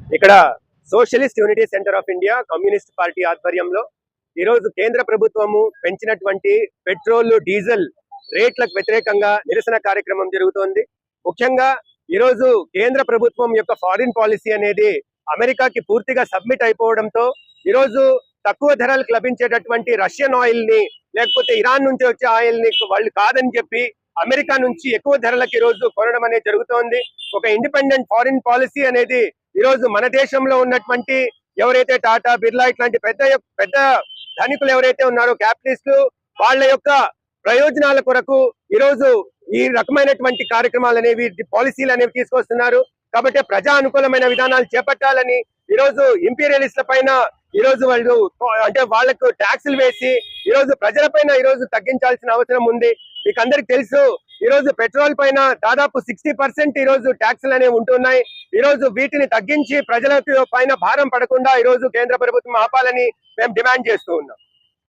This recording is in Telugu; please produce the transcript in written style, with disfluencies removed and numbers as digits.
ఇక్కడ socialist unity centre of India communist party ఆధ్వర్యంలో ఈరోజు కేంద్ర ప్రభుత్వము పెంచినటువంటి పెట్రోల్ డీజిల్ రేట్లకు వ్యతిరేకంగా నిరసన కార్యక్రమం జరుగుతోంది. ముఖ్యంగా ఈరోజు కేంద్ర ప్రభుత్వం యొక్క ఫారిన్ పాలసీ అనేది అమెరికాకి పూర్తిగా సబ్మిట్ అయిపోవడంతో ఈరోజు తక్కువ ధరలకు లభించేటటువంటి రష్యన్ ఆయిల్ ని లేకపోతే ఇరాన్ నుంచి వచ్చే ఆయిల్ ని వాళ్ళు కాదని చెప్పి అమెరికా నుంచి ఎక్కువ ధరలకు ఈరోజు కొనడం అనేది జరుగుతోంది. ఒక ఇండిపెండెంట్ ఫారిన్ పాలసీ అనేది ఈరోజు మన దేశంలో ఉన్నటువంటి ఎవరైతే టాటా బిర్లా ఇట్లాంటి పెద్ద పెద్ద ధనికులు ఎవరైతే ఉన్నారో క్యాపిటలిస్టులు వాళ్ళ యొక్క ప్రయోజనాల కొరకు ఈరోజు ఈ రకమైనటువంటి కార్యక్రమాలు అనేవి పాలసీలు అనేవి తీసుకొస్తున్నారు. కాబట్టి ప్రజా అనుకూలమైన విధానాలు చేపట్టాలని ఈరోజు ఇంపీరియలిస్ట్ల పైన ఈరోజు వాళ్ళు అంటే వాళ్లకు ట్యాక్సులు వేసి ఈరోజు ప్రజల పైన ఈరోజు తగ్గించాల్సిన అవసరం ఉంది. మీకు అందరికి తెలుసు ఈరోజు పెట్రోల్ పైన దాదాపు 60% ఈరోజు ట్యాక్సులు అనేవి ఉంటున్నాయి. ఈరోజు వీటిని తగ్గించి ప్రజల పైన భారం పడకుండా ఈరోజు కేంద్ర ప్రభుత్వం ఆపాలని మేము డిమాండ్ చేస్తూ ఉన్నాం.